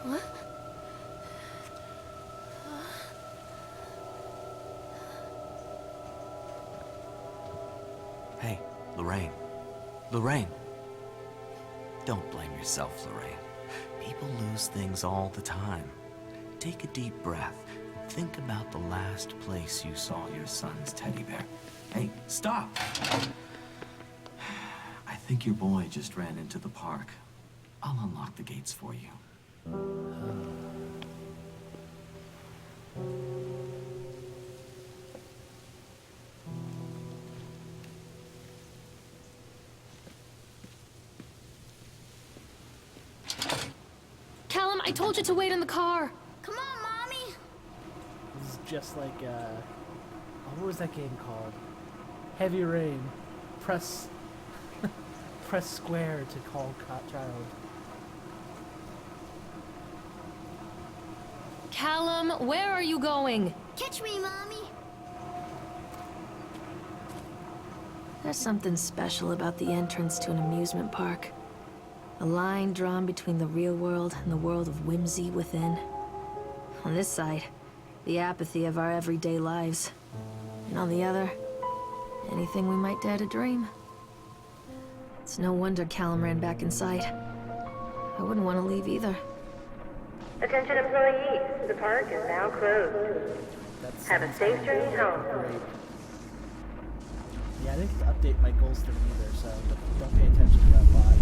What? Hey, Lorraine. Lorraine. Don't blame yourself, Lorraine. People lose things all the time. Take a deep breath and think about the last place you saw your son's teddy bear. Hey, stop! I think your boy just ran into the park. I'll unlock the gates for you. Callum, I told you to wait in the car. Come on, Mommy! This is just like, what was that game called? Heavy Rain. Press square to call child. Callum, where are you going? Catch me, Mommy! There's something special about the entrance to an amusement park. A line drawn between the real world and the world of whimsy within. On this side, the apathy of our everyday lives. And on the other, anything we might dare to dream. It's no wonder Callum ran back inside. I wouldn't want to leave either. Attention employees, the park is now closed. That's Have a safe journey home. great. Yeah, I didn't get to update my goals thing either, so don't pay attention to that bot.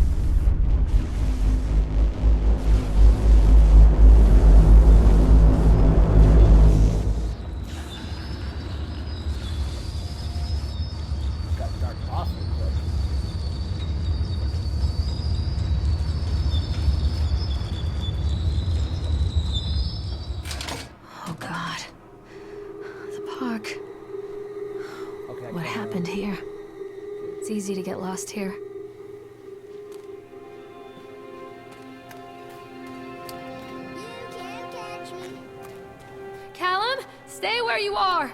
Got dark awfully quick. Oh God. The park. Okay, I What can't happened here? It's easy to get lost here. You can't catch me. Callum, stay where you are!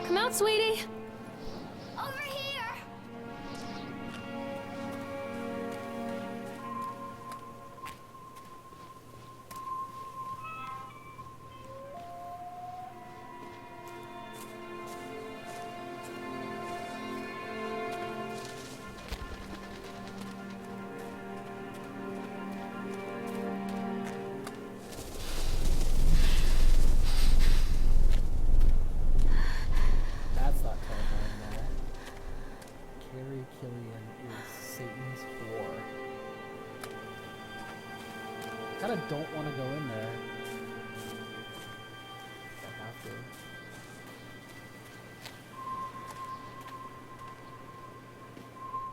Come out, sweetie. Over here! That's not terrifying now. Carrie Killian is Satan's whore. Kinda don't want to go in there. I have to.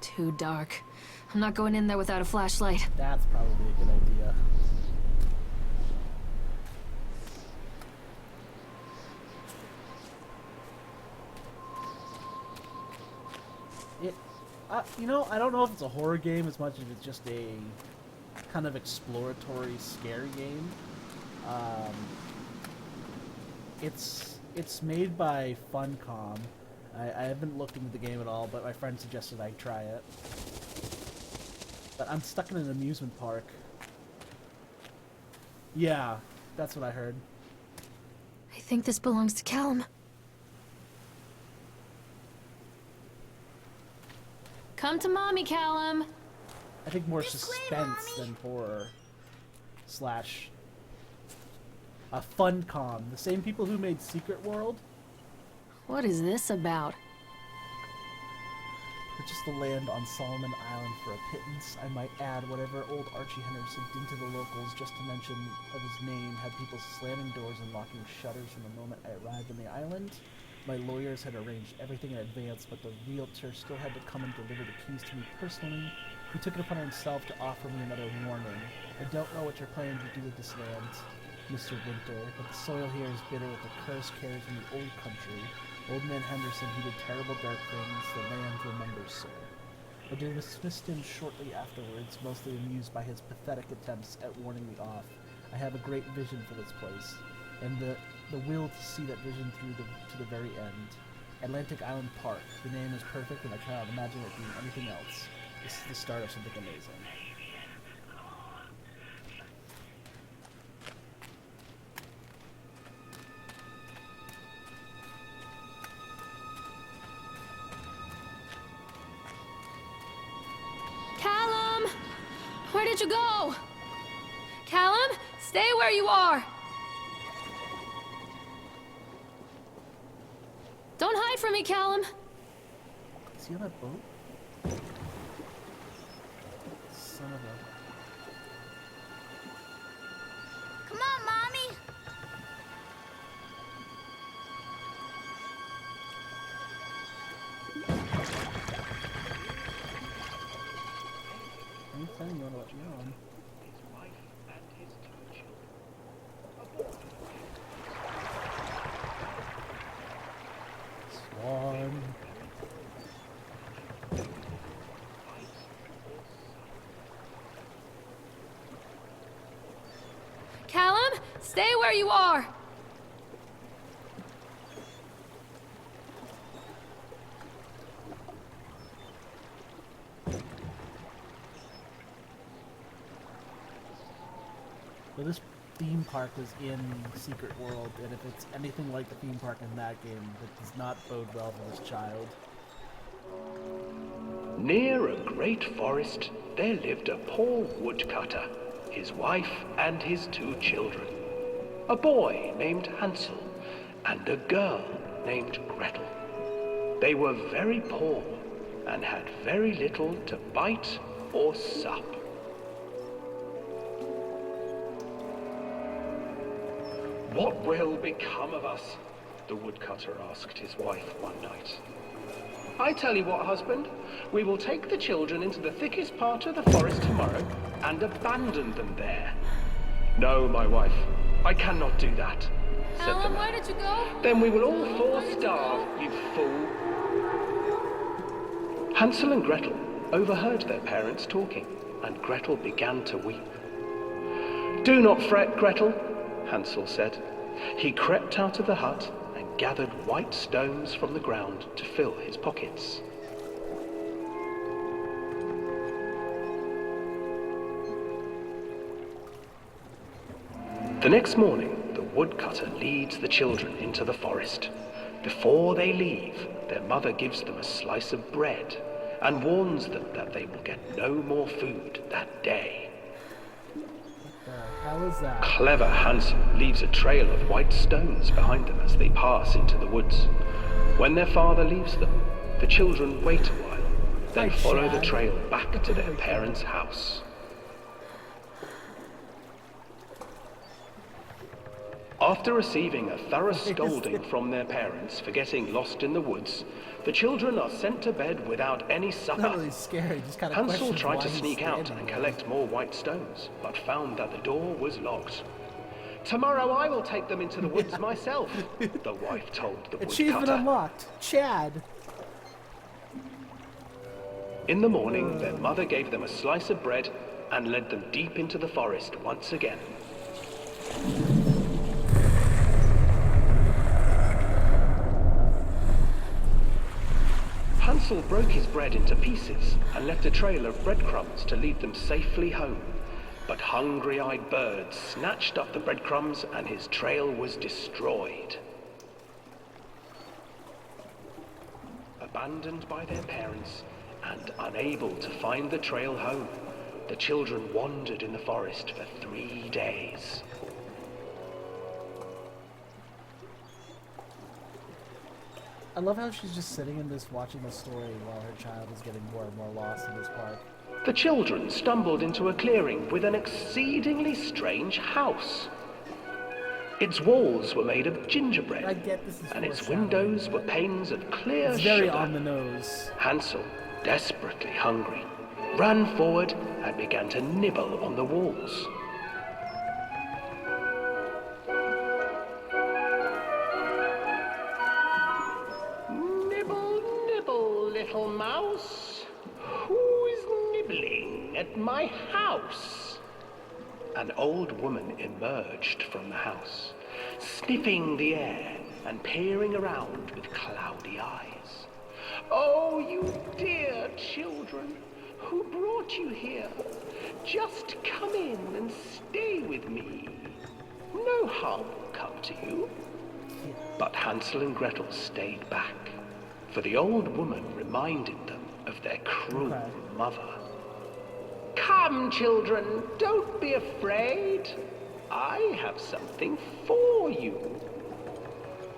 Too dark. I'm not going in there without a flashlight. That's probably a good idea. You know, I don't know if it's a horror game as much as it's just a kind of exploratory, scary game. It's made by Funcom. I haven't looked into the game at all, but my friend suggested I try it. But I'm stuck in an amusement park. Yeah, that's what I heard. I think this belongs to Callum. Come to mommy, Callum. I think more This way, suspense Mommy. than horror. Slash a Funcom, the same people who made Secret World. What is this about? Purchase the land on Solomon Island for a pittance. I might add whatever old Archie Henderson did to the locals, just to mention of his name, had people slamming doors and locking shutters from the moment I arrived on the island. My lawyers had arranged everything in advance, but the realtor still had to come and deliver the keys to me personally. He took it upon himself to offer me another warning. I don't know what you're planning to do with this land, Mr. Winter, but the soil here is bitter with the curse carried from the old country. Old man Henderson, he did terrible dark things, the land remembers so. I dismissed him shortly afterwards, mostly amused by his pathetic attempts at warning me off. I have a great vision for this place, and the will to see that vision through to the very end. Atlantic Island Park. The name is perfect, and I cannot imagine it being anything else. This is the start of something amazing. Callum! Where did you go? Callum, stay where you are! Don't hide from me, Callum! Is he on that boat? Son of a... Come on, Mommy. Anything you want to let me on? Swan. Callum, stay where you are! So this theme park was in Secret World, and if it's anything like the theme park in that game, that does not bode well for this child. Near a great forest, there lived a poor woodcutter, his wife and his 2 children. A boy named Hansel and a girl named Gretel. They were very poor and had very little to bite or sup. What will become of us? The woodcutter asked his wife one night. I tell you what, husband, we will take the children into the thickest part of the forest tomorrow and abandon them there. No, my wife, I cannot do that, said the Callum, man. where did you go? Then we will all 4 starve, you fool. Hansel and Gretel overheard their parents talking, and Gretel began to weep. Do not fret, Gretel, Hansel said. He crept out of the hut and gathered white stones from the ground to fill his pockets. The next morning, the woodcutter leads the children into the forest. Before they leave, their mother gives them a slice of bread and warns them that they will get no more food that day. How is that? Clever Hansel leaves a trail of white stones behind them as they pass into the woods. When their father leaves them, the children wait a while, then Hi, follow the Chad. trail back to their parents' house. After receiving a thorough scolding from their parents for getting lost in the woods, the children are sent to bed without any supper. Not really scary, just kind of Hansel questions tried why to he's sneak out standing and there. collect more white stones, but found that the door was locked. Tomorrow I will take them into the woods myself, the wife told the Achievement woodcutter. unlocked. Chad. In the morning, their mother gave them a slice of bread and led them deep into the forest once again. Hansel broke his bread into pieces and left a trail of breadcrumbs to lead them safely home. But hungry-eyed birds snatched up the breadcrumbs and his trail was destroyed. Abandoned by their parents and unable to find the trail home, the children wandered in the forest for 3 days. I love how she's just sitting in this watching the story while her child is getting more and more lost in this park. The children stumbled into a clearing with an exceedingly strange house. Its walls were made of gingerbread, I get this is and its foreshadowing, windows were but panes of clear It's very sugar. on the nose. Hansel, desperately hungry, ran forward and began to nibble on the walls. Nibble, nibble, little mouse. Who is nibbling at my house? an old woman emerged from the house, sniffing the air and peering around with cloudy eyes. "Oh, you dear children, who brought you here? Just come in and stay with me. No harm will come to you." But Hansel and Gretel stayed back, for the old woman reminded them of their cruel mother. "Come, children, don't be afraid. I have something for you."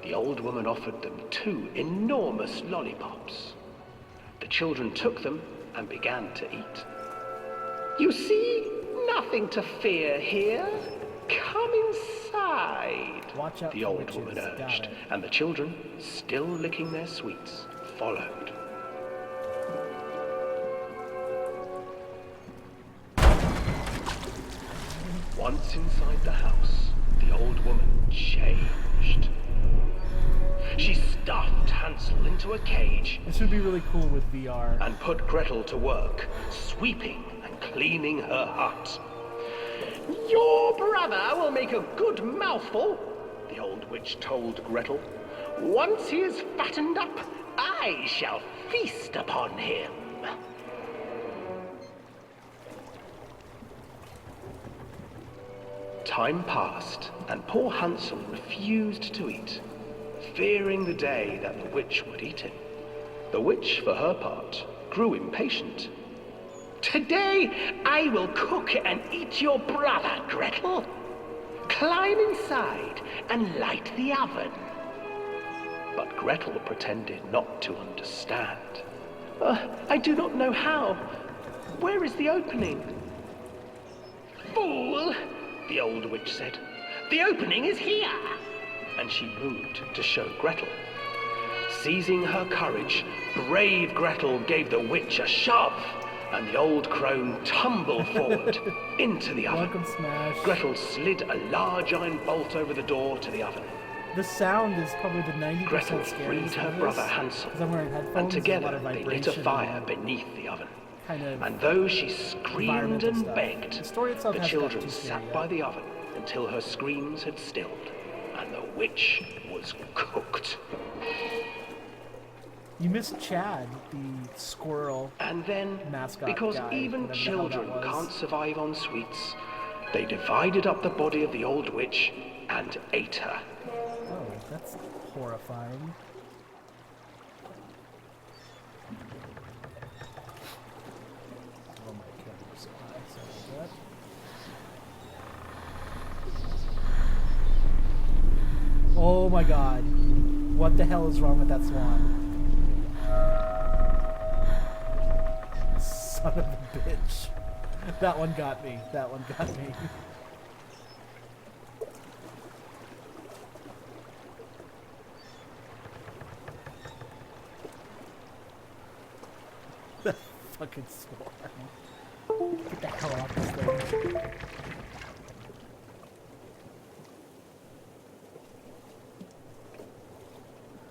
The old woman offered them 2 enormous lollipops. The children took them and began to eat. "You see, nothing to fear here. Come inside," Watch out the for old witches. woman Got urged, it. and the children, still licking their sweets, followed. Once inside the house, the old woman changed. She stuffed Hansel into a cage This would be really cool with VR. and put Gretel to work, sweeping and cleaning her hut. "Your brother will make a good mouthful," the old witch told Gretel. "Once he is fattened up, I shall feast upon him." Time passed, and poor Hansel refused to eat, fearing the day that the witch would eat him. The witch, for her part, grew impatient. "Today I will cook and eat your brother, Gretel. Climb inside and light the oven." But Gretel pretended not to understand. "I do not know how. Where is the opening?" "Fool!" the old witch said. "The opening is here!" And she moved to show Gretel. Seizing her courage, brave Gretel gave the witch a shove, and the old crone tumbled forward into the oven. Welcome, Smash. Gretel slid a large iron bolt over the door to the oven. The sound is probably the 90% Gretel scariest freed her of brother this, Hansel, 'cause I'm wearing headphones, and there's a together lot of they lit a vibration fire and beneath the oven. kind of And though she screamed environmental and stuff. begged, The story itself the hasn't gotten children too scary sat yet. by the oven until her screams had stilled, and the witch was cooked. You missed Chad, the squirrel. And then, Mascot because guy, even whatever the hell that children was. can't survive on sweets, they divided up the body of the old witch and ate her. Oh, that's horrifying. Oh my camera's so high, sorry about that. Oh my god. What the hell is wrong with that swan? Son of a bitch. That one got me. That one got me. That fucking swan. Get the hell off this thing.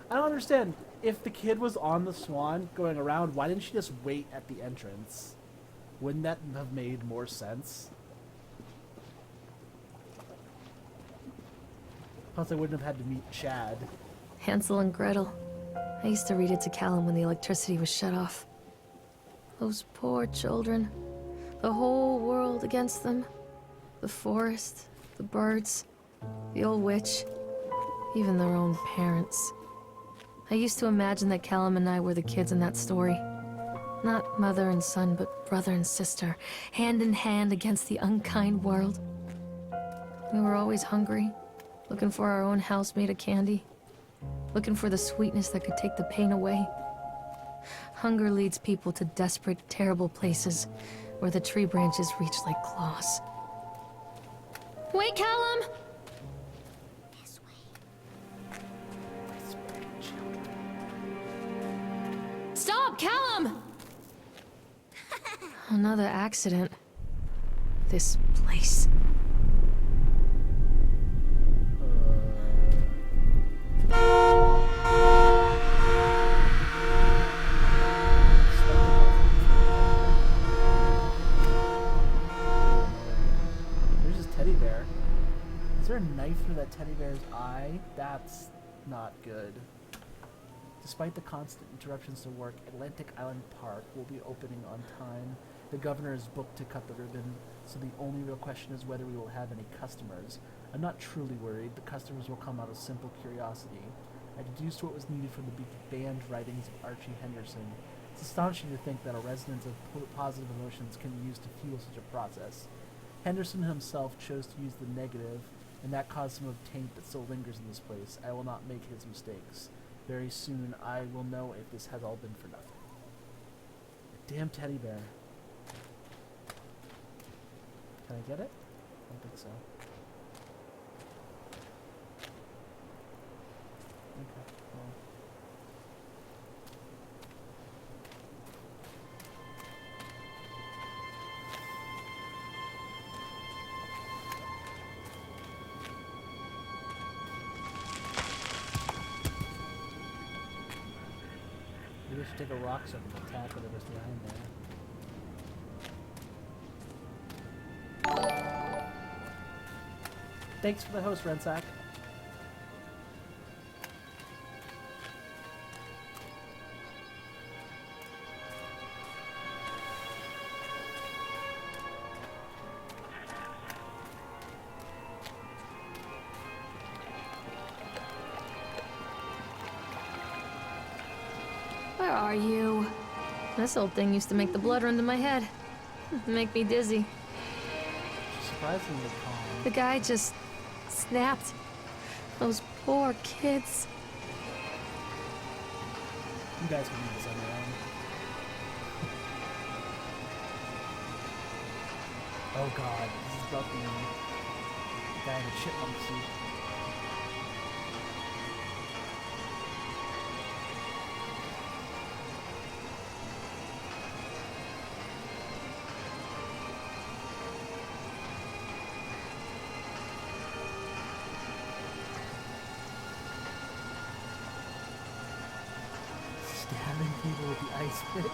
I don't understand. If the kid was on the swan going around, why didn't she just wait at the entrance? Wouldn't that have made more sense? Plus, I wouldn't have had to meet Chad. Hansel and Gretel. I used to read it to Callum when the electricity was shut off. Those poor children. The whole world against them. The forest, the birds, the old witch, even their own parents. I used to imagine that Callum and I were the kids in that story. Not mother and son, but brother and sister, hand in hand against the unkind world. We were always hungry, looking for our own house made of candy, looking for the sweetness that could take the pain away. Hunger leads people to desperate, terrible places where the tree branches reach like claws. Wait, Callum! This way. Stop, Callum! Another accident. This place. There's Is there a knife through that teddy bear's eye? That's not good. Despite the constant interruptions to work, Atlantic Island Park will be opening on time. The governor is booked to cut the ribbon, so the only real question is whether we will have any customers. I'm not truly worried. The customers will come out of simple curiosity. I deduced what was needed from the banned writings of Archie Henderson. It's astonishing to think that a resonance of positive emotions can be used to fuel such a process. Henderson himself chose to use the negative, and that caused some of the taint that still lingers in this place. I will not make his mistakes. Very soon, I will know if this has all been for nothing. Damn teddy bear. Can I get it? I don't think so. Okay, well. Maybe we should take a rock sword and attack whatever's behind there. Thanks for the host, Rensack. Where are you? This old thing used to make the blood run to my head. Make me dizzy. Surprisingly calm. The guy just snapped. Those poor kids. You guys can do this on your own. Oh god, this is about the guy in the chipmunk suit. Stabbing people with the ice pick.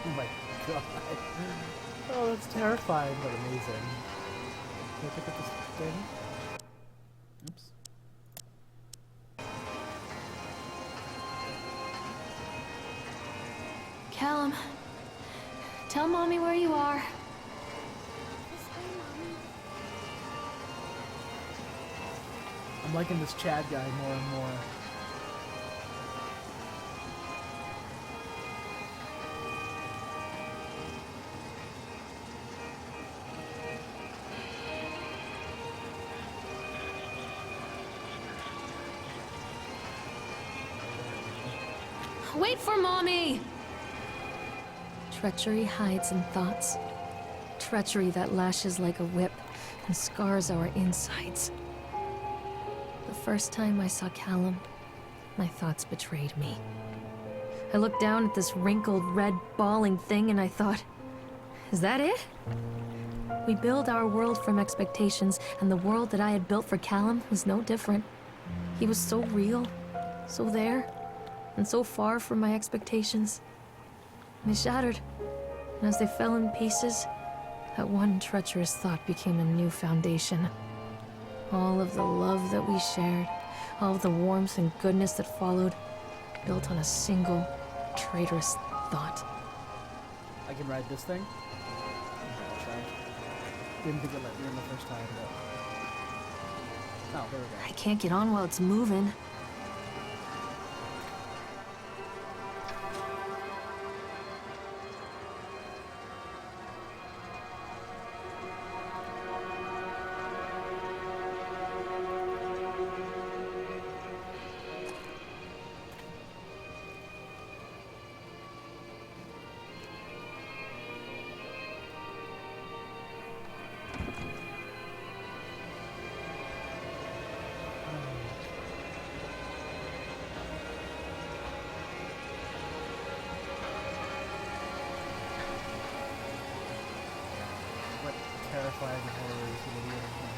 Oh my god. Oh, that's terrifying but amazing. Can I pick up this thing? Oops. Callum, tell Mommy where you are. This way, Mommy. I'm liking this Chad guy more and more. Wait for Mommy! Treachery hides in thoughts. Treachery that lashes like a whip and scars our insides. The first time I saw Callum, my thoughts betrayed me. I looked down at this wrinkled, red, bawling thing and I thought, is that it? We build our world from expectations, and the world that I had built for Callum was no different. He was so real, so there, and so far from my expectations. And they shattered, and as they fell in pieces, that one treacherous thought became a new foundation. All of the love that we shared, all of the warmth and goodness that followed, built on a single, traitorous thought. I can ride this thing? Okay, try. Didn't think it let me in the first time, but... Oh, there we go. I can't get on while it's moving. What terrifying horrors will be in here.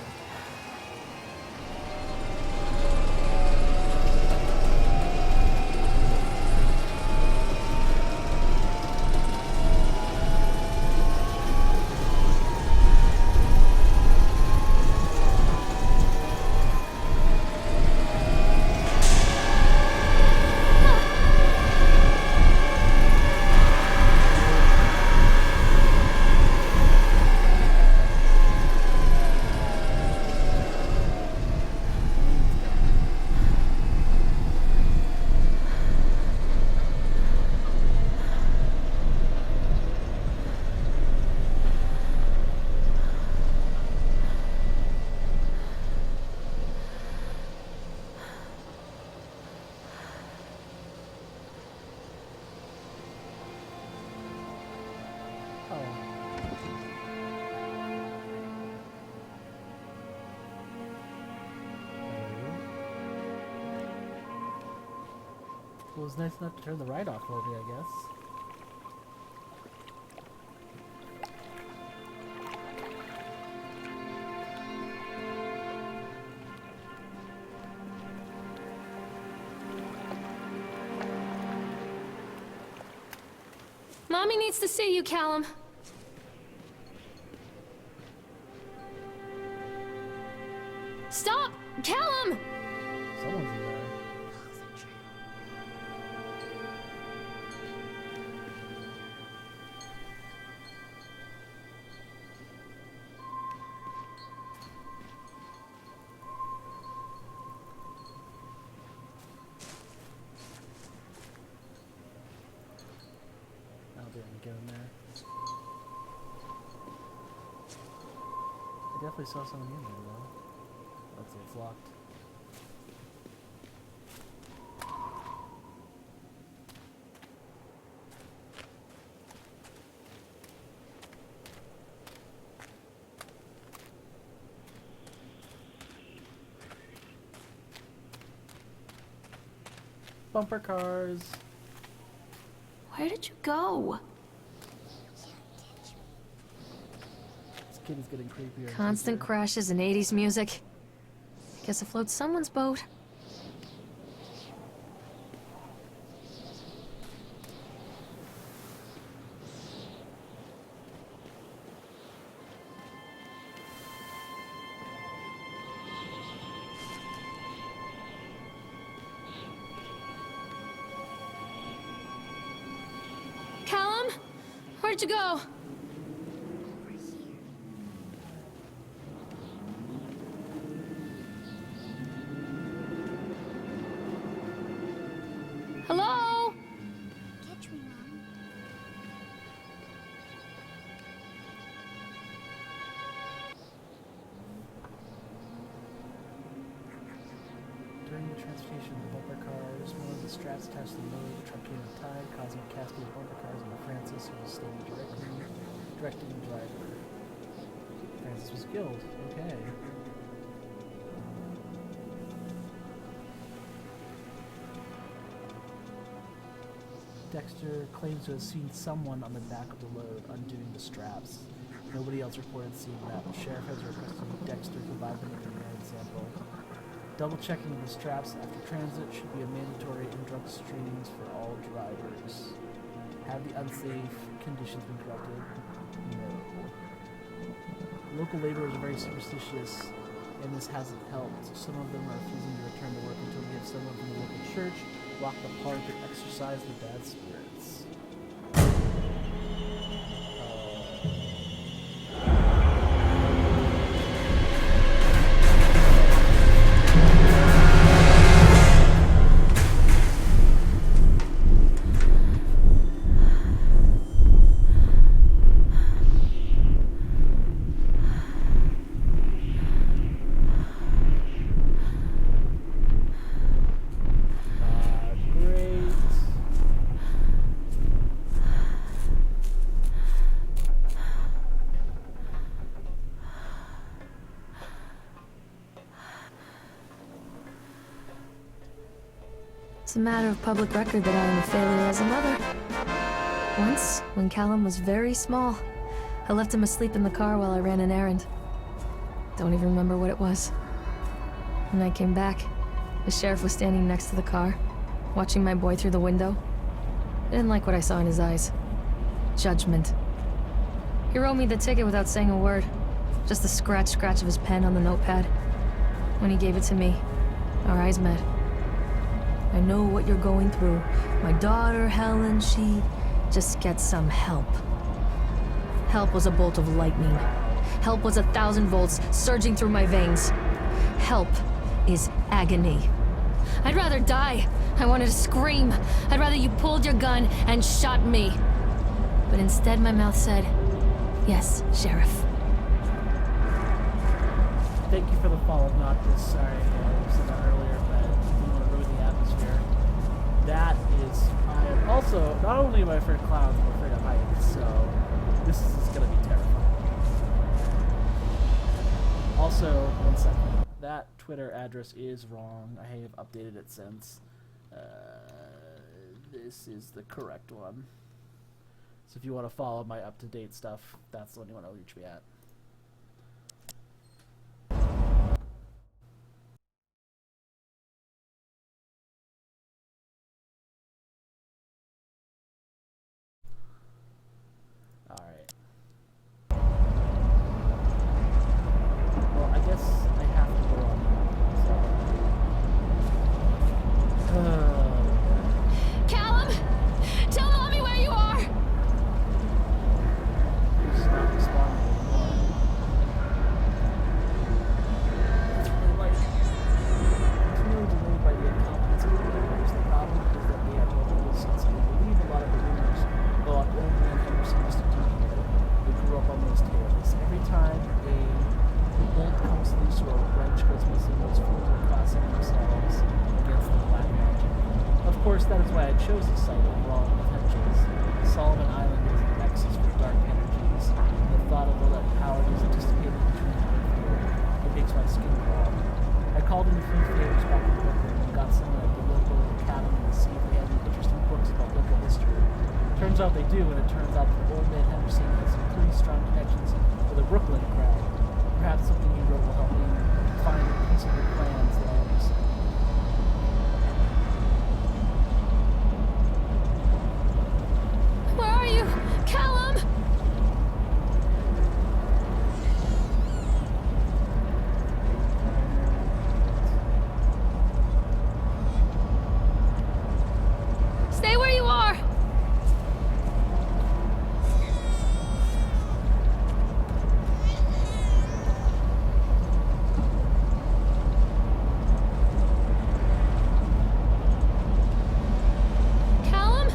Uncle was nice enough to turn the ride off for me, I guess. Mommy needs to see you, Callum. Stop! Callum! Someone's in there. I'll be able to get in there. I definitely saw someone in there though. Let's see, it's locked. Bumper cars. Where did you go? This kid is getting creepier. and Constant creepier. crashes and 80s music. Guess it floats someone's boat. Callum? Where'd you go? Hello? Catch me, Mom. During the transportation of the bumper cars, one of the straps attached to the motor of the truck came untied, causing a cascade of bumper cars onto Francis, who was standing directing the driver. Francis was killed. Okay. Dexter claims to have seen someone on the back of the load undoing the straps. Nobody else reported seeing that. The sheriff has requested Dexter provide them with a urine sample. Double-checking the straps after transit should be a mandatory in drug screenings for all drivers. Have the unsafe conditions been corrected? No. Local laborers are very superstitious, and this hasn't helped. Some of them are refusing to return to work until we have someone from the local church lock the park and exorcise the bad spirits. Great. It's a matter of public record that I am a failure as a mother. Once, when Callum was very small, I left him asleep in the car while I ran an errand. Don't even remember what it was. When I came back, the sheriff was standing next to the car, watching my boy through the window. I didn't like what I saw in his eyes. Judgment. He wrote me the ticket without saying a word. Just the scratch of his pen on the notepad. When he gave it to me, our eyes met. I know what you're going through. My daughter, Helen, she just gets some help. Help was a bolt of lightning. Help was 1,000 volts surging through my veins. Help is agony. I'd rather die. I wanted to scream. I'd rather you pulled your gun and shot me. But instead my mouth said, yes, Sheriff. Thank you for the follow, Noctis. Sorry, I said that earlier, but I didn't want to ruin the atmosphere. That is, I am also, not only am I afraid of clouds, I'm afraid of heights, so this is going to be terrifying. Also, one second, that Twitter address is wrong. I have updated it since. this is the correct one. So if you want to follow my up-to-date stuff, that's the one you want to reach me at. Alright. Well, I guess I have to go on that, so... Callum! Tell Mommy where you are! He's not responding anymore. It's really delayed by the incompetence of the rumors. The problem is that they have no real sense and they believe a lot of the rumors, though old man Henderson used to do here. They grew up on those tales. Every time a bolt comes loose or a wrench goes missing, those fools are crossing themselves against the black magic. Of course, that is why I chose the site over all potentials. Solomon Island is a nexus for dark energies. The thought of all that power is anticipated between me and fear. It makes my skin crawl. I called in 3 favors back in Brooklyn and got someone at the local academy to see if they had any interesting books about local history. Turns out they do, and it turns out that old man Henderson has some pretty strong connections with the Brooklyn crowd. Perhaps something he wrote will help me find a piece of the plans that I am missing. Where are you? Callum! Stay where you are! Callum?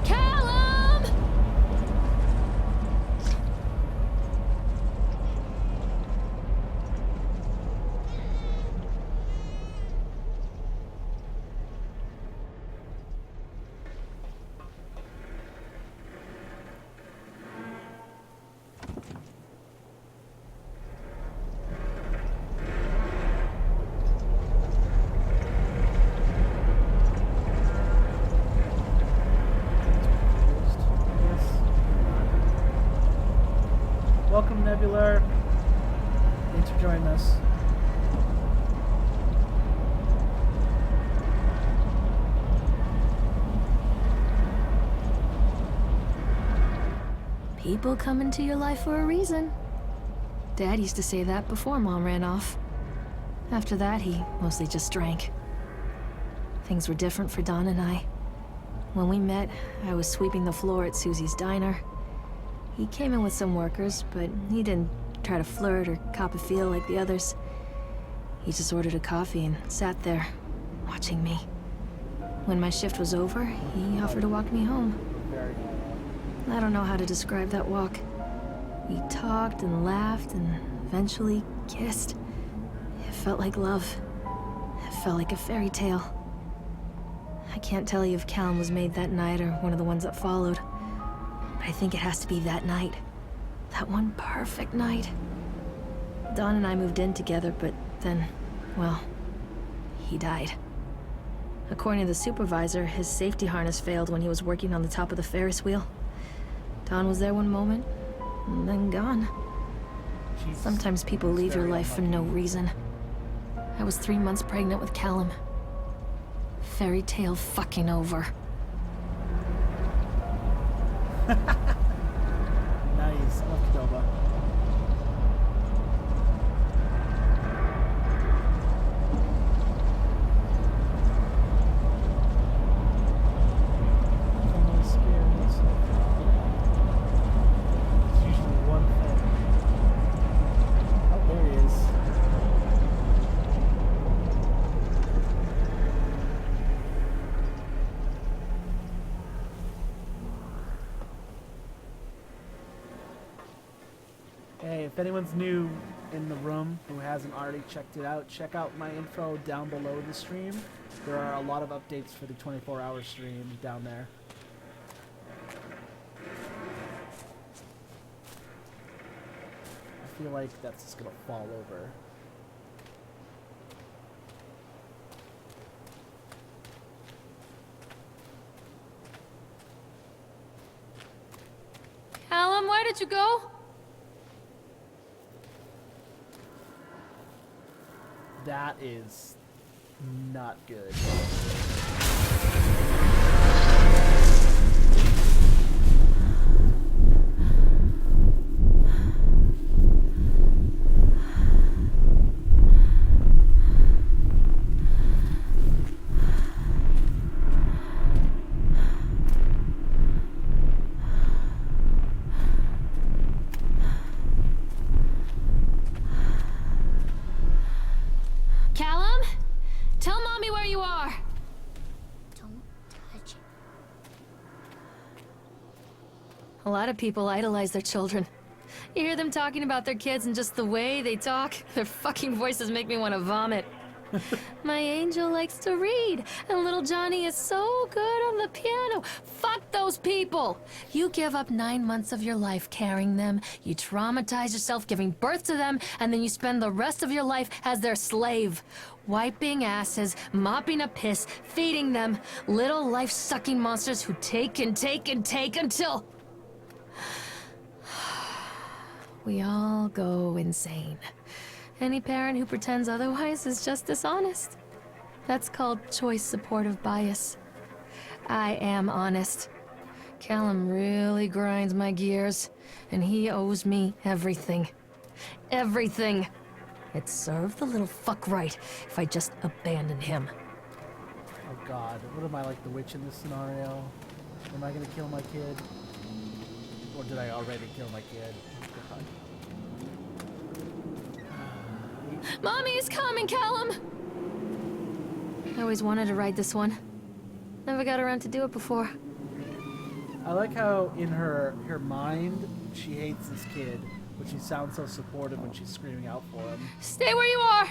Callum! Welcome, Nebular. Thanks for joining us. People come into your life for a reason. Dad used to say that before Mom ran off. After that, he mostly just drank. Things were different for Don and I. When we met, I was sweeping the floor at Susie's diner. He came in with some workers, but he didn't try to flirt or cop a feel like the others. He just ordered a coffee and sat there, watching me. When my shift was over, he offered to walk me home. Very I don't know how to describe that walk. We talked and laughed and eventually kissed. It felt like love. It felt like a fairy tale. I can't tell you if Callum was made that night or one of the ones that followed. But I think it has to be that night. That one perfect night. Dawn and I moved in together, but then, well, he died. According to the supervisor, his safety harness failed when he was working on the top of the Ferris wheel. Dawn was there one moment, and then gone. Jesus. Sometimes people leave your life for no reason. I was 3 months pregnant with Callum. Fairy tale fucking over. Nice. I love Qdoba. I'm scared myself. It's usually one thing. Oh, there he is. Hey, if anyone's new in the room who hasn't already checked it out, check out my info down below the stream. There are a lot of updates for the 24-hour stream down there. I feel like that's just gonna fall over. Callum, why did you go? That is not good. Callum? Tell Mommy where you are. Don't touch it. A lot of people idolize their children. You hear them talking about their kids and just the way they talk, their fucking voices make me want to vomit. My angel likes to read, and little Johnny is so good on the piano. Fuck those people! You give up 9 months of your life carrying them, you traumatize yourself giving birth to them, and then you spend the rest of your life as their slave. Wiping asses, mopping up piss, feeding them. Little life-sucking monsters who take and take and take until... we all go insane. Any parent who pretends otherwise is just dishonest. That's called choice supportive bias. I am honest. Callum really grinds my gears, and he owes me everything. Everything. It'd serve the little fuck right if I just abandoned him. Oh god, what am I, like the witch in this scenario? Am I gonna kill my kid? Or did I already kill my kid? God. Mommy's coming, Callum! I always wanted to ride this one. Never got around to do it before. I like how in her mind she hates this kid, but she sounds so supportive when she's screaming out for him. Stay where you are!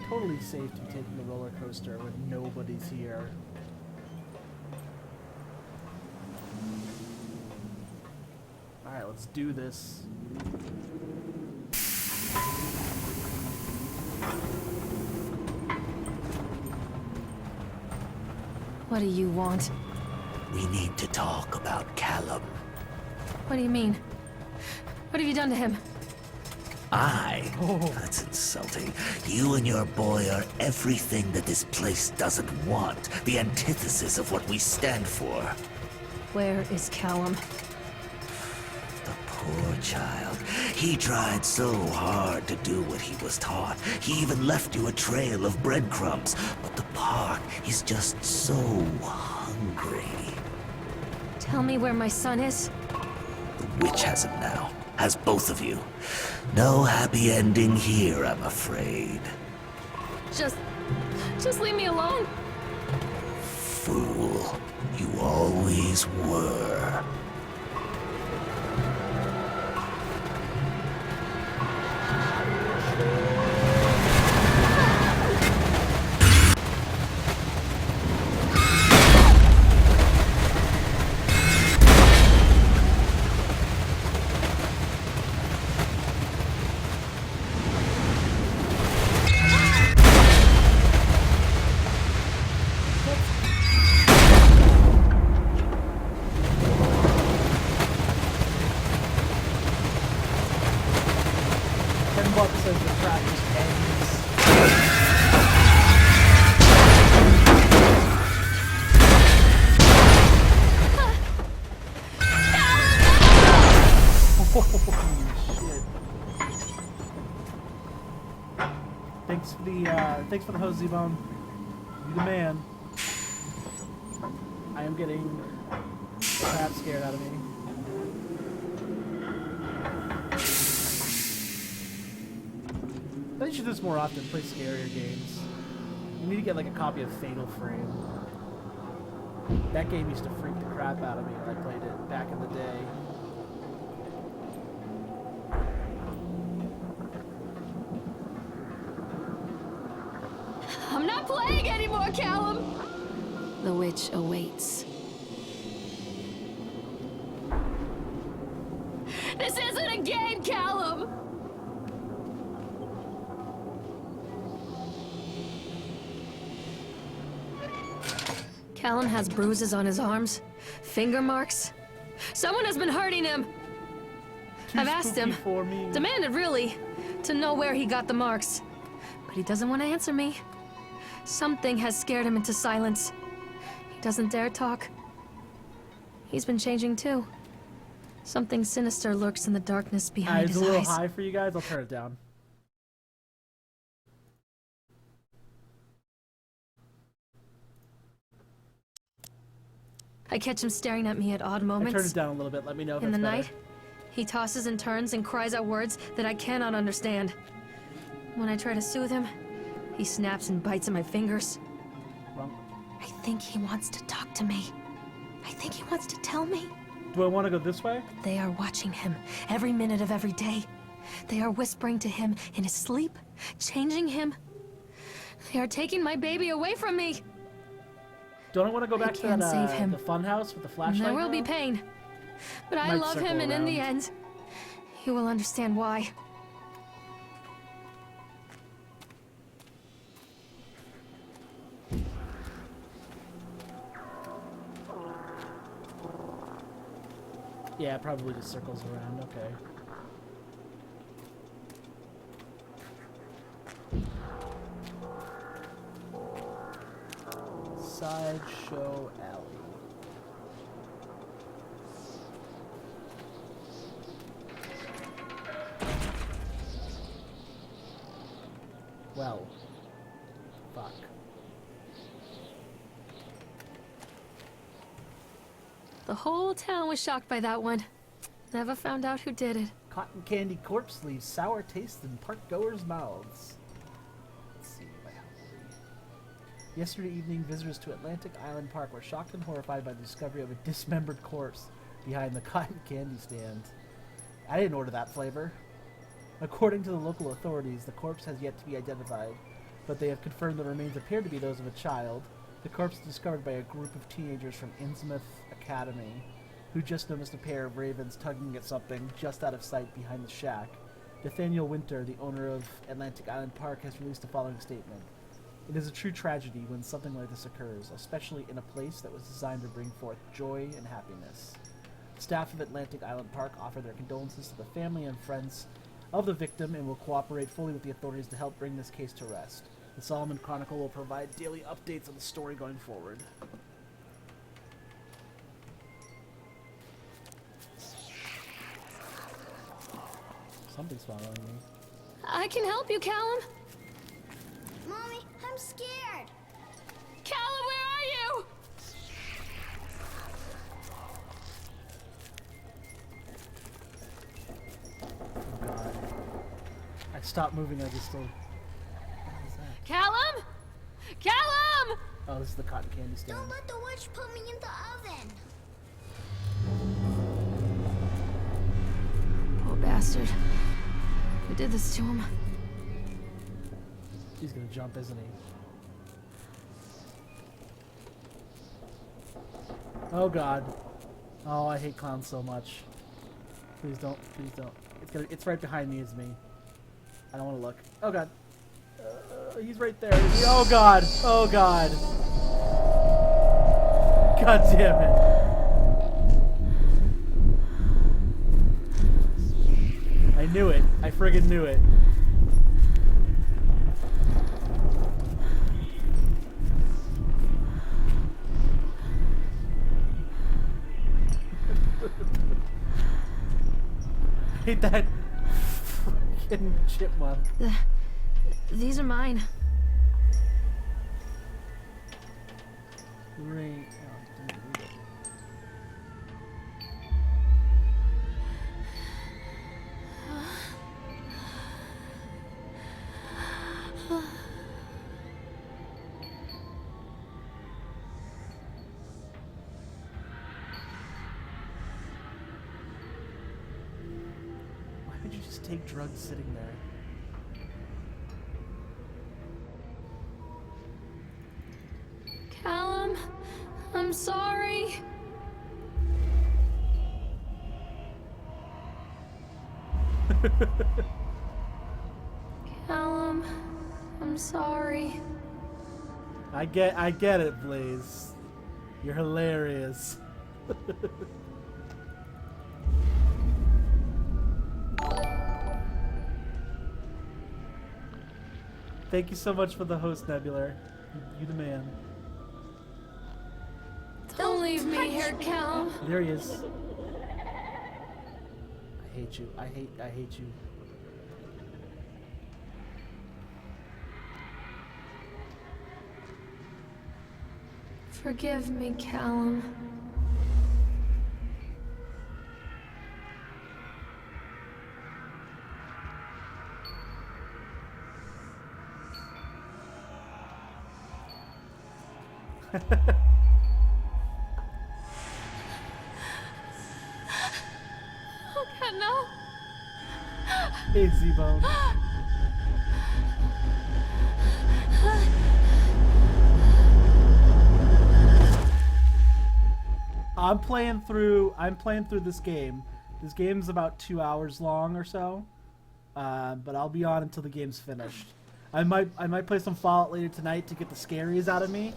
Totally safe to be taking the roller coaster when nobody's here. Alright, let's do this. What do you want? We need to talk about Callum. What do you mean? What have you done to him? That's insulting. You and your boy are everything that this place doesn't want. The antithesis of what we stand for. Where is Callum? The poor child. He tried so hard to do what he was taught. He even left you a trail of breadcrumbs. But the park is just so hungry. Tell me where my son is. The witch has him now. Has both of you. No happy ending here, I'm afraid. Just leave me alone. Fool. You always were. $10 as the track just ends. Holy shit. Thanks for the hose, Z-Bone. You the man. I am getting the crap scared out of me. I think you should do this more often, play scarier games. You need to get like a copy of Fatal Frame. That game used to freak the crap out of me when I played it back in the day. I'm not playing anymore, Callum! The witch awaits. This isn't a game, Callum! Callum has bruises on his arms, finger marks. Someone has been hurting him. I've asked him, demanded really, to know where he got the marks. But he doesn't want to answer me. Something has scared him into silence. He doesn't dare talk. He's been changing too. Something sinister lurks in the darkness behind his eyes. It's a little high for you guys. I'll turn it down. I catch him staring at me at odd moments. I turn it down a little bit. Let me know if in it's the better. night, he tosses and turns and cries out words that I cannot understand. When I try to soothe him, he snaps and bites at my fingers. Wrong. I think he wants to talk to me. I think he wants to tell me. Do I want to go this way? They are watching him every minute of every day. They are whispering to him in his sleep, changing him. They are taking my baby away from me. Don't I want to go back to can't that, save him. the fun house with the flashlight? There will be now? pain. But I Might love circle him, and in the around. end, you will understand why. Yeah, it probably just circles around. Okay. Sideshow Alley. Well, fuck. The whole town was shocked by that one. Never found out who did it. Cotton candy corpse leaves sour taste in park goers' mouths. Let's see by Halloween. Yesterday evening, visitors to Atlantic Island Park were shocked and horrified by the discovery of a dismembered corpse behind the cotton candy stand. I didn't order that flavor. According to the local authorities, the corpse has yet to be identified, but they have confirmed the remains appear to be those of a child. The corpse was discovered by a group of teenagers from Innsmouth Academy, who just noticed a pair of ravens tugging at something just out of sight behind the shack. Nathaniel Winter, the owner of Atlantic Island Park, has released the following statement. It is a true tragedy when something like this occurs, especially in a place that was designed to bring forth joy and happiness. Staff of Atlantic Island Park offer their condolences to the family and friends of the victim and will cooperate fully with the authorities to help bring this case to rest. The Solomon Chronicle will provide daily updates on the story going forward. Something's following me. I can help you, Callum. Mommy, I'm scared. Callum, where are you? Oh god. I stopped moving, I just still... What is that? Callum? Callum! Oh, this is the cotton candy stand. Don't let the witch put me in the oven. Poor bastard. Who did this to him? He's gonna jump, isn't he? Oh god. Oh, I hate clowns so much. Please don't. Please don't. It's right behind me, it's me. I don't want to look. Oh god. He's right there. Oh god. Oh god. God damn it. I knew it. I friggin' knew it. I hate that freaking chipmunk. These are mine. Great. Oh, didn't read it. Why would you just take drugs sitting there? Callum, I'm sorry. Callum, I'm sorry. I get it, Blaze. You're hilarious. Thank you so much for the host, Nebular. You the man. Don't leave me here, Callum. There he is. I hate you. I hate you. Forgive me, Callum. Oh God, no. Hey, Z-Bone. I'm playing through this game. This game's about 2 hours long or so. But I'll be on until the game's finished. I might play some Fallout later tonight to get the scaries out of me,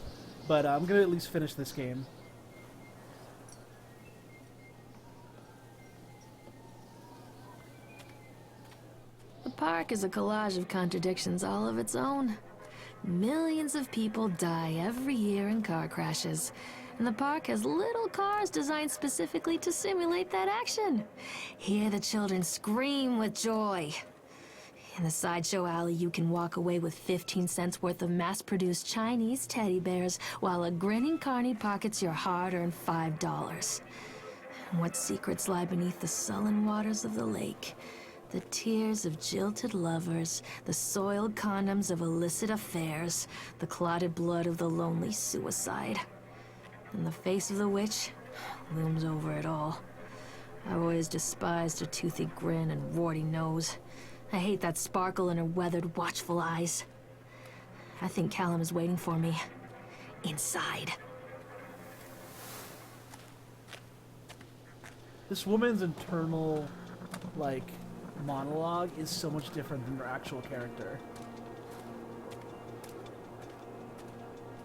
but I'm gonna at least finish this game. The park is a collage of contradictions all of its own. Millions of people die every year in car crashes, and the park has little cars designed specifically to simulate that action. Hear the children scream with joy. In the sideshow alley, you can walk away with 15 cents worth of mass-produced Chinese teddy bears, while a grinning carny pockets your hard-earned $5. What secrets lie beneath the sullen waters of the lake? The tears of jilted lovers, the soiled condoms of illicit affairs, the clotted blood of the lonely suicide. And the face of the witch looms over it all. I've always despised her toothy grin and warty nose. I hate that sparkle in her weathered, watchful eyes. I think Callum is waiting for me. Inside. This woman's internal, like, monologue is so much different than her actual character.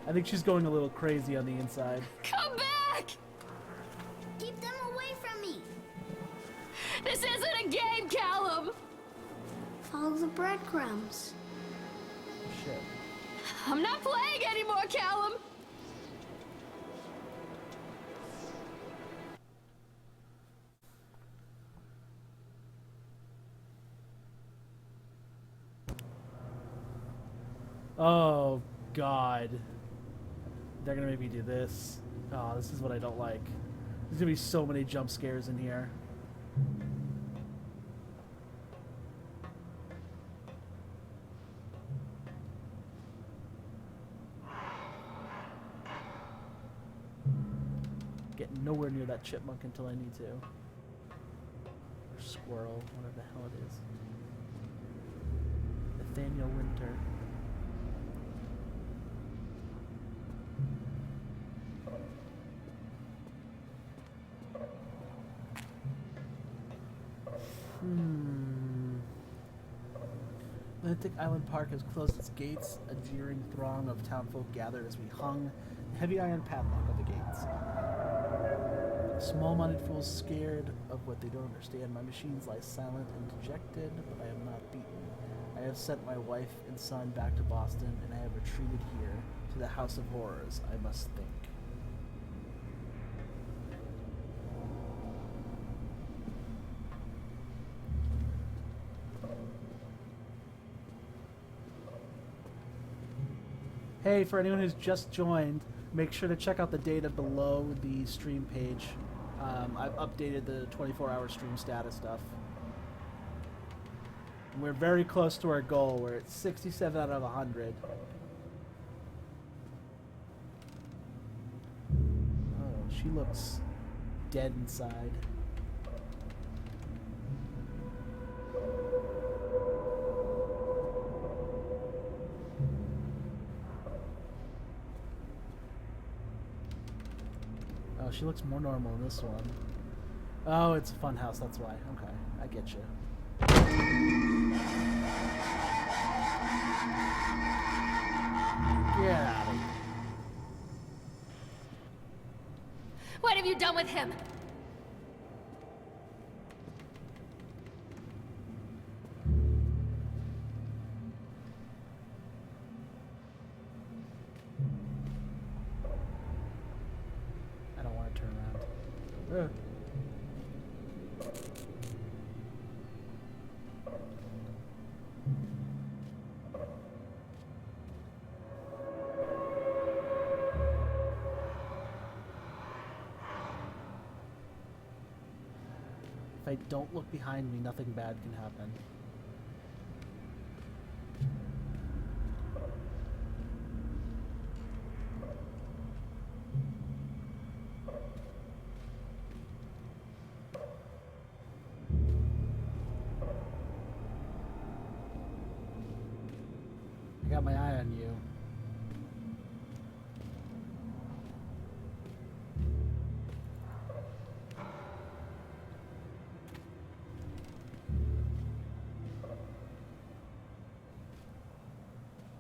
I think she's going a little crazy on the inside. Come back! Keep them away from me. This isn't a game, Callum! Follow the breadcrumbs. Shit. I'm not playing anymore, Callum! Oh, God. They're gonna make me do this. Oh, this is what I don't like. There's gonna be so many jump scares in here. Getting nowhere near that chipmunk until I need to. Or squirrel, whatever the hell it is. Nathaniel Winter. Atlantic Island Park has closed its gates. A jeering throng of townfolk gathered as we hung the heavy iron padlock on the gates. Small-minded fools scared of what they don't understand. My machines lie silent and dejected, but I am not beaten. I have sent my wife and son back to Boston, and I have retreated here to the House of Horrors. I must think. Hey, for anyone who's just joined, make sure to check out the data below the stream page. I've updated the 24-hour stream status stuff. And we're very close to our goal. We're at 67 out of 100. Oh, she looks dead inside. Oh, she looks more normal in this one. Oh, it's a fun house, that's why. Okay, I get you. Get out of here. What have you done with him? I don't want to turn around. If I don't look behind me, nothing bad can happen. I got my eye on you.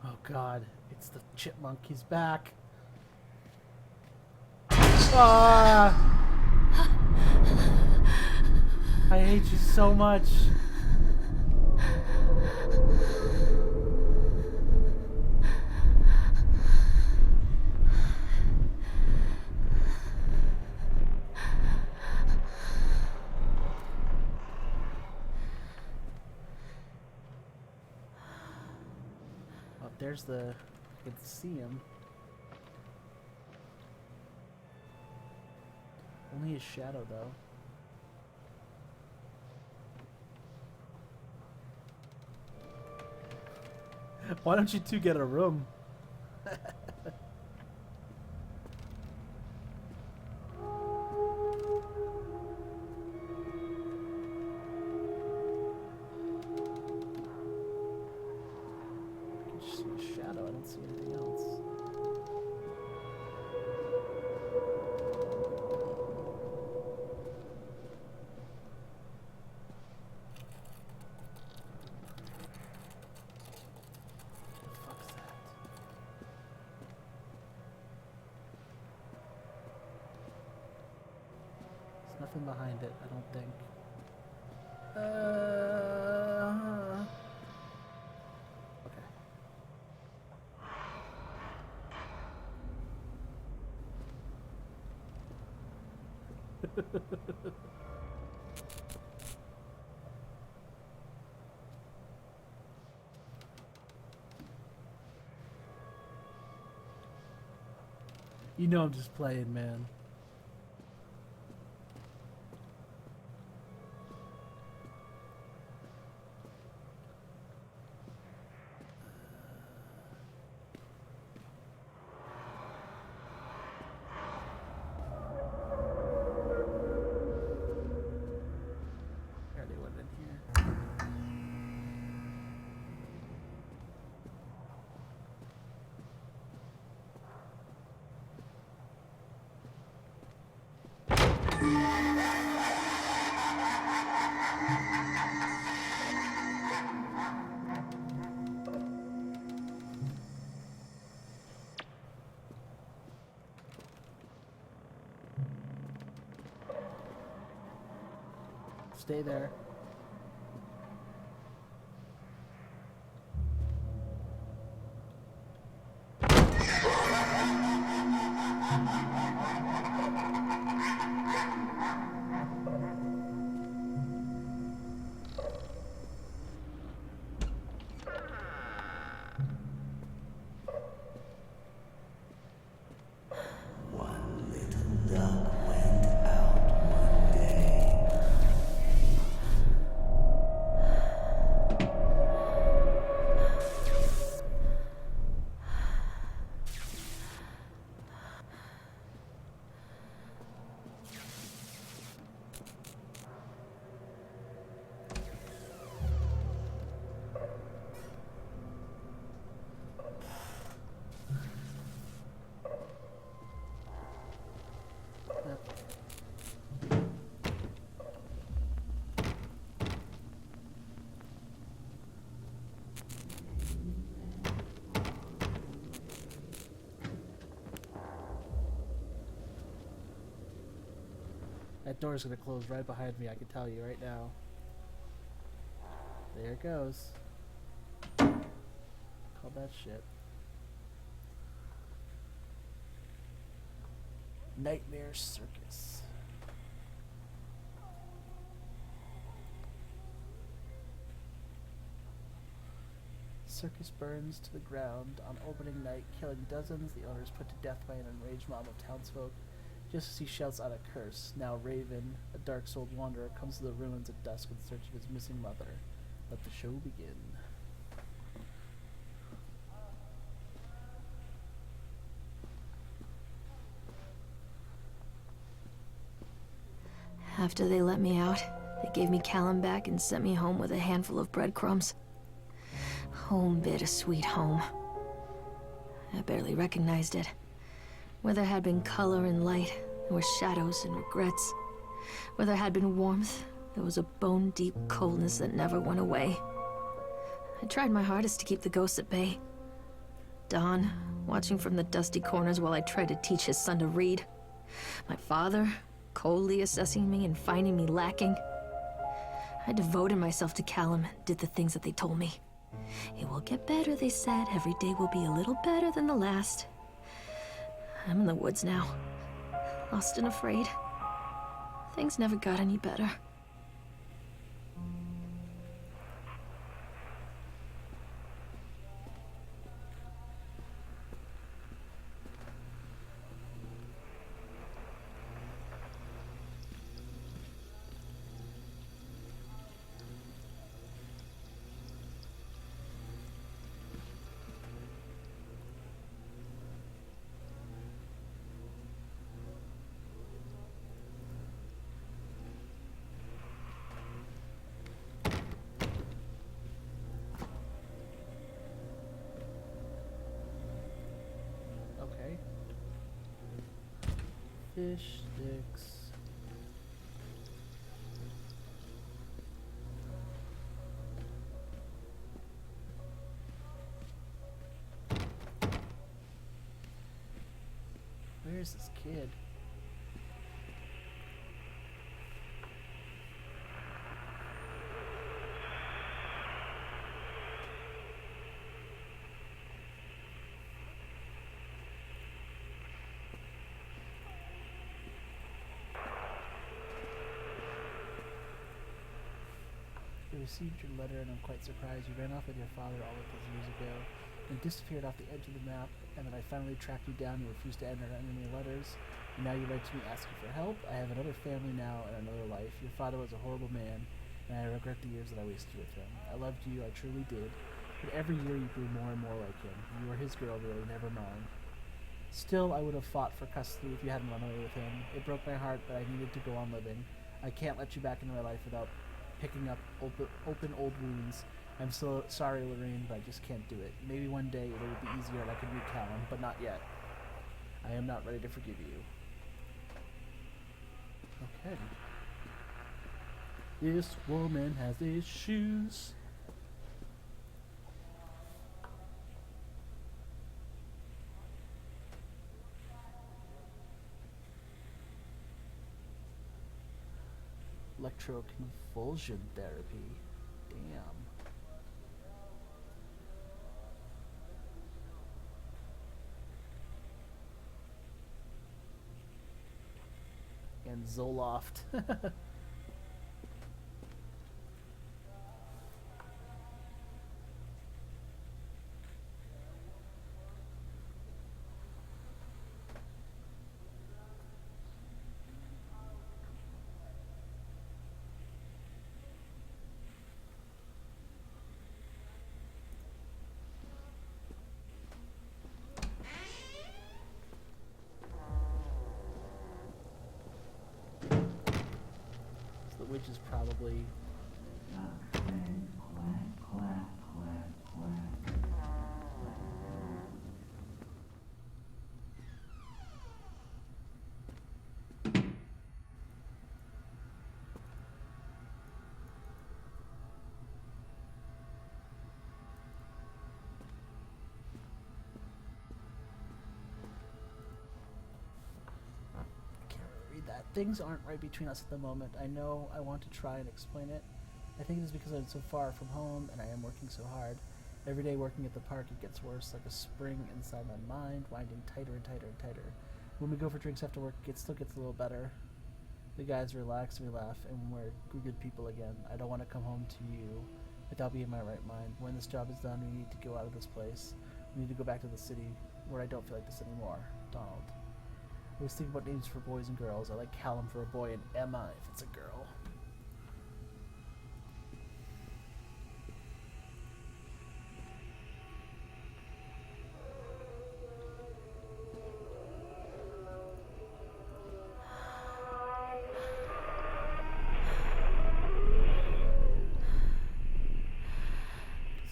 Oh God, it's the chipmunk. He's back. Ah! I hate you so much. Oh, there's the... I can see him. Only his shadow, though. Why don't you two get a room? I just see a shadow, I don't see anything else. What the fuck's that? There's nothing behind it, I don't think. Okay. You know I'm just playing, man. I already went in here. Stay there. One little duck went out one day. That door's gonna close right behind me, I can tell you right now. There it goes. Call that shit. Nightmare Circus. Circus burns to the ground on opening night, killing dozens. The owners put to death by an enraged mob of townsfolk. Just as he shouts out a curse, now Raven, a dark-souled wanderer, comes to the ruins at dusk in search of his missing mother. Let the show begin. After they let me out, they gave me Callum back and sent me home with a handful of breadcrumbs. Home, bittersweet home. I barely recognized it. Where there had been color and light, there were shadows and regrets. Where there had been warmth, there was a bone-deep coldness that never went away. I tried my hardest to keep the ghosts at bay. Don, watching from the dusty corners while I tried to teach his son to read. My father, coldly assessing me and finding me lacking. I devoted myself to Callum and did the things that they told me. It will get better, they said. Every day will be a little better than the last. I'm in the woods now, lost and afraid. Things never got any better. Okay. Fish sticks. Where's this kid? I received your letter and I'm quite surprised. You ran off with your father all of those years ago and disappeared off the edge of the map, and then I finally tracked you down. You refused to enter any letters, and now you write to me asking for help. I have another family now and another life. Your father was a horrible man, and I regret the years that I wasted with him. I loved you, I truly did, but every year you grew more and more like him. You were his girl, really, never mine. Still, I would have fought for custody if you hadn't run away with him. It broke my heart, but I needed to go on living. I can't let you back into my life without picking up open old wounds. I'm so sorry, Lorraine, but I just can't do it. Maybe one day it would be easier and I could meet Callum, but not yet. I am not ready to forgive you. Okay. This woman has issues. Electroconvulsion therapy. Damn. And Zoloft. The witch is probably can't read that. things aren't right between us at the moment. I know I want to try and explain it. I think it's because I'm so far from home and I am working so hard. Every day working at the park, it gets worse, like a spring inside my mind, winding tighter and tighter and tighter. When we go for drinks after work, it still gets a little better. The guys relax, we laugh, and we're good people again. I don't want to come home to you without being in my right mind. When this job is done, we need to go out of this place. We need to go back to the city where I don't feel like this anymore. Donald. I was thinking about names for boys and girls. I like Callum for a boy and Emma if it's a girl.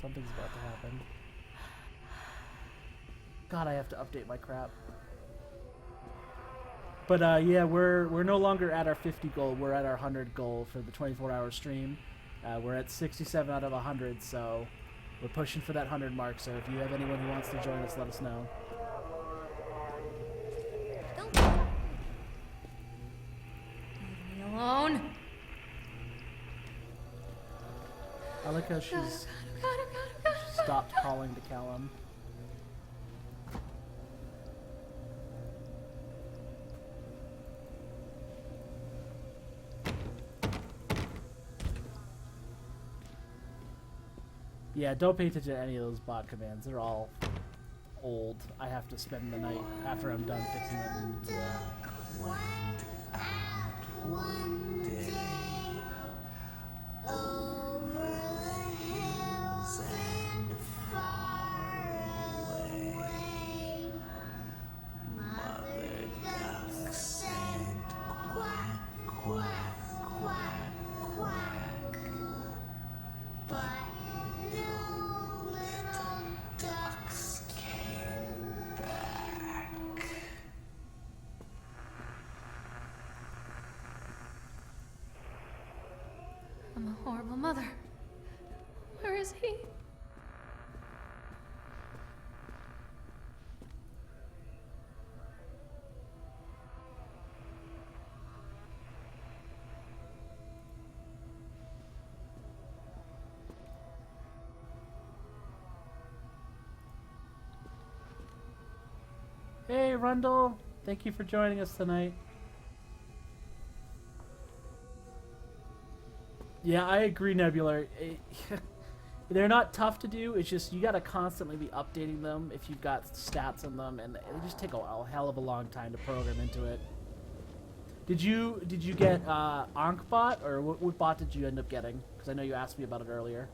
Something's about to happen. God, I have to update my crap. But yeah, we're no longer at our 50 goal. We're at our 100 goal for the 24-hour stream. We're at 67 out of 100, so we're pushing for that 100 mark. So if you have anyone who wants to join us, let us know. Leave me alone. I like how she's stopped calling to Callum. Yeah, don't pay attention to any of those bot commands. They're all old. I have to spend the night after I'm done fixing them. One day, over the hills and far away, Mother Duck said quack, quack, quack, quack. But no little ducks came back. I'm a horrible mother. Where is he? Hey, Rundle. Thank you for joining us tonight. Yeah, I agree, Nebula. They're not tough to do. It's just you gotta constantly be updating them if you've got stats on them, and they just take a hell of a long time to program into it. Did you get Ankbot, or what bot did you end up getting? Because I know you asked me about it earlier.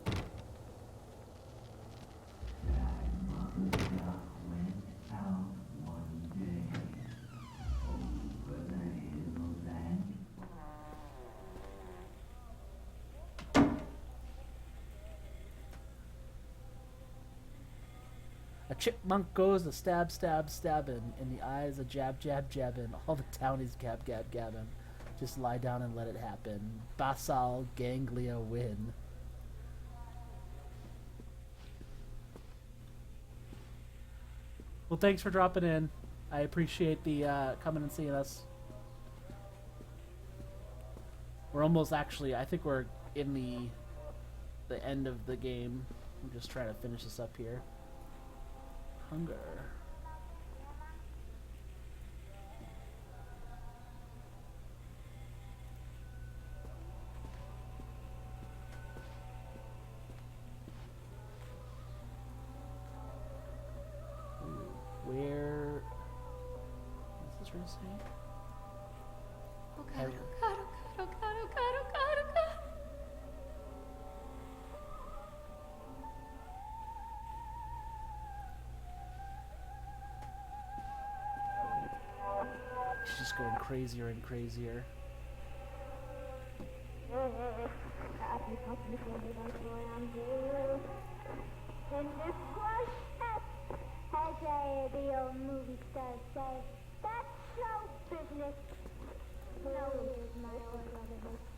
A chipmunk goes a stab, stab, stabbing. In the eyes a jab, jab, jabbing. All the townies gab, gab, gabbing. Just lie down and let it happen. Basal ganglia win. Well, thanks for dropping in. I appreciate the coming and seeing us. We're almost actually, I think we're in the end of the game. I'm just trying to finish this up here. Hunger. Where is this really saying? Oh God, oh God, oh God, oh God, oh God, oh God, oh God. She's just going crazier and crazier. As the old movie stars say, that's show business.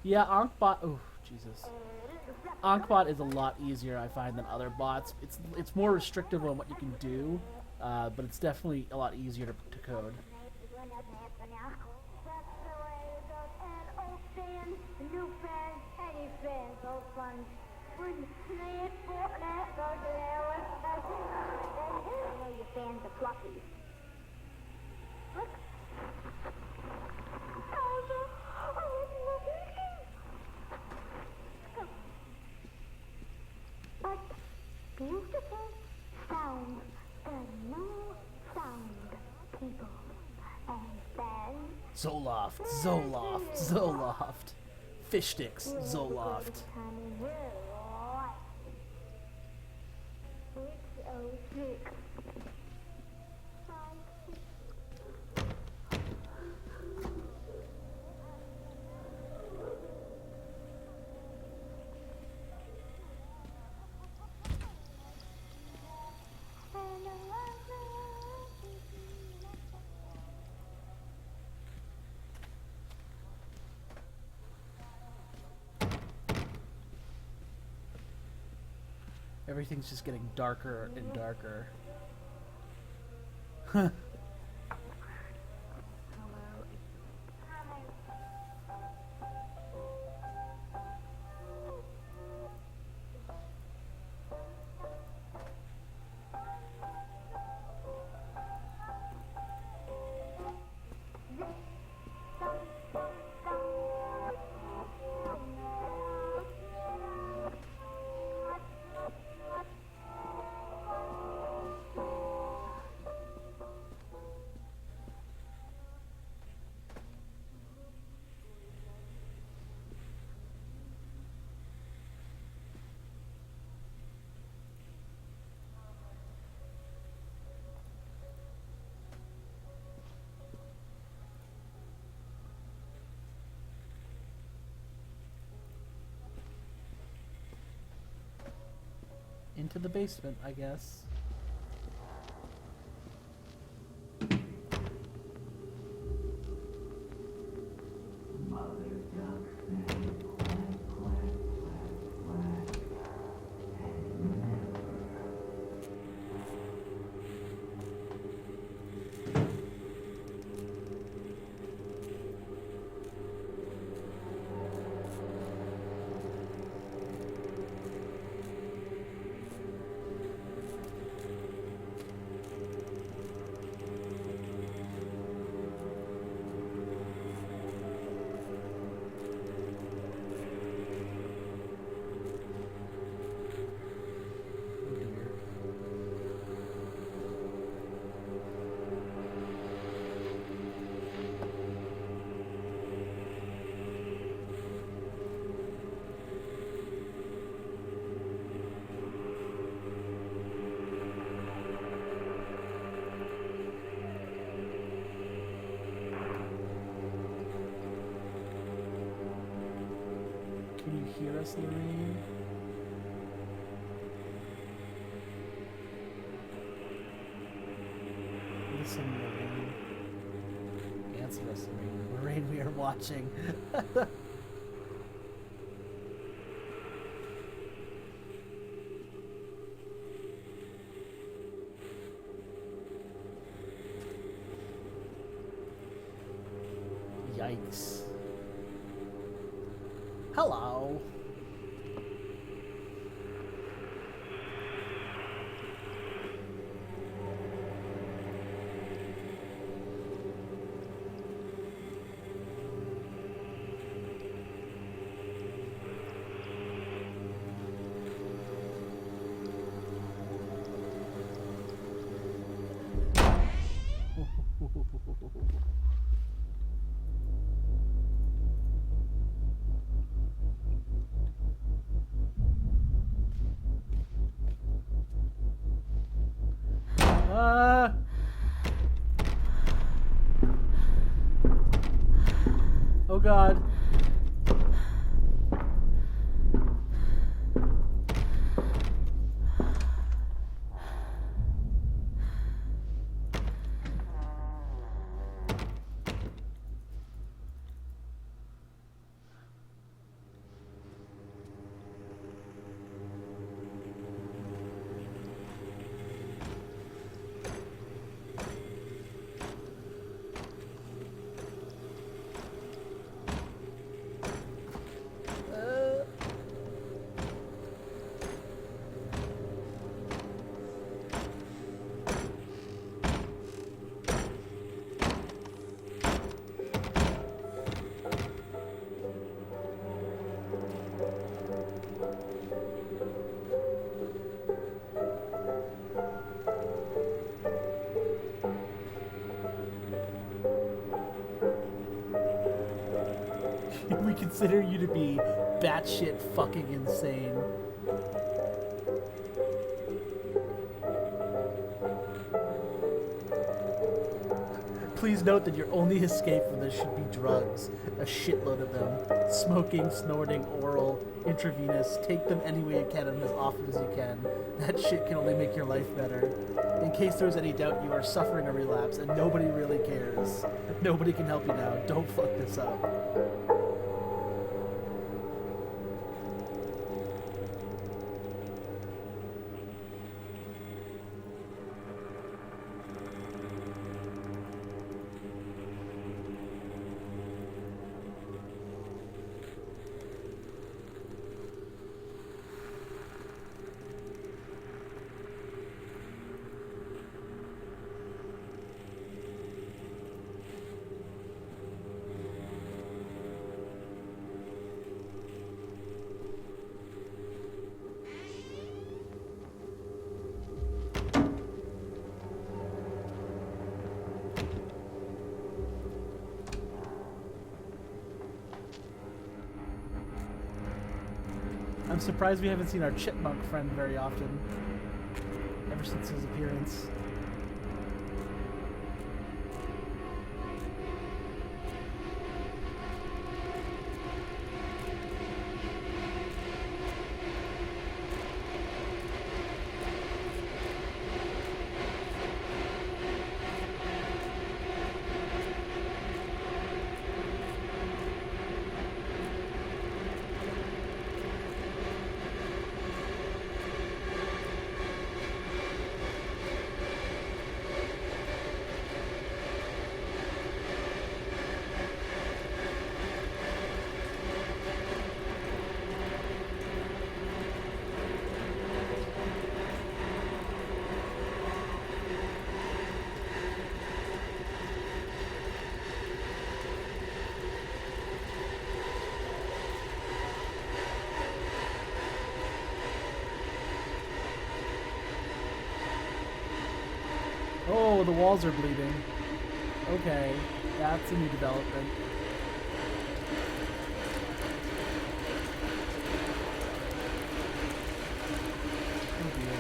Yeah, Ankbot. Oh, Jesus. Ankbot is a lot easier, I find, than other bots. It's more restrictive on what you can do, but it's definitely a lot easier to code. fans, new fans, any fans, all fun. When they hit Fortnite, those are there with us. I know your fans are fluffy. Look. But beautiful sound, the new sound, people and fans. Zoloft. Fish sticks, Zoloft. It's so sick. Everything's just getting darker and darker. Into the basement, I guess. Can you hear us, Lorraine? Listen, Lorraine. Answer us, Lorraine. Lorraine, we are watching. Yikes. Hello. Oh God. We consider you to be batshit fucking insane. Please note that your only escape from this should be drugs, a shitload of them. Smoking, snorting, oral, intravenous. Take them any way you can and as often as you can. That shit can only make your life better. In case there's any doubt, you are suffering a relapse and nobody really cares. Nobody can help you now. Don't fuck this up. I'm surprised we haven't seen our chipmunk friend very often, ever since his appearance. Oh, the walls are bleeding. Okay, that's a new development. Oh dear.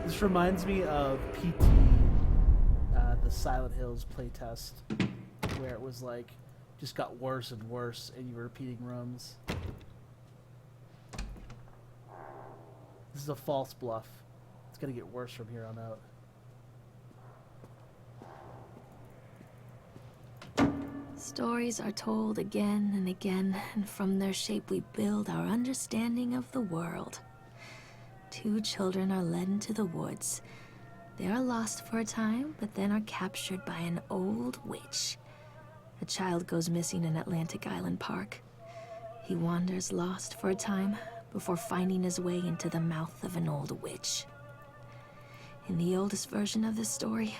This reminds me of PT, the Silent Hills playtest, where it was like, just got worse and worse, and you were repeating rooms. This is a false bluff. It's gonna get worse from here on out. Stories are told again and again, and from their shape we build our understanding of the world. Two children are led into the woods. They are lost for a time, but then are captured by an old witch. A child goes missing in Atlantic Island Park. He wanders lost for a time before finding his way into the mouth of an old witch. In the oldest version of this story,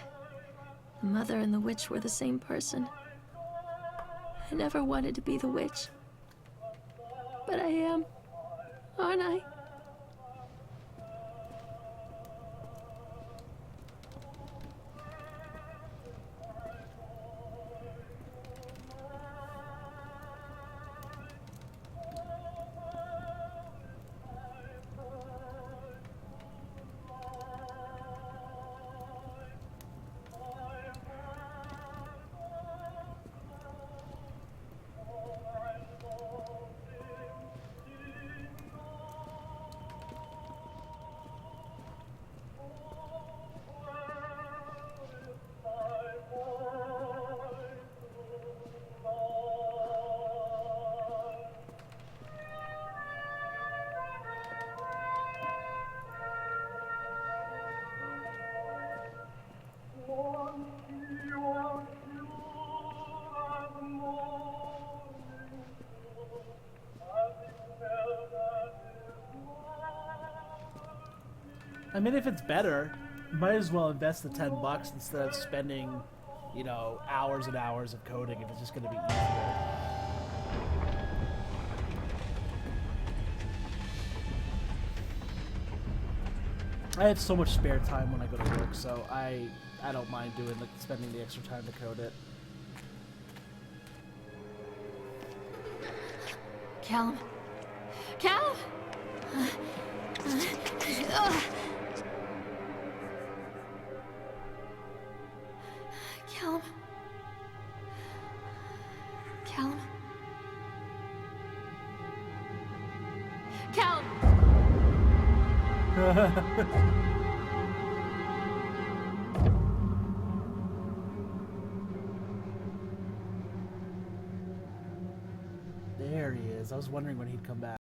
the mother and the witch were the same person. I never wanted to be the witch, but I am, aren't I? I mean, if it's better, might as well invest the $10 instead of spending, you know, hours and hours of coding if it's just going to be easier. I have so much spare time when I go to work, so I don't mind spending the extra time to code it. Callum? Callum? Callum? Callum? Callum! There he is. I was wondering when he'd come back.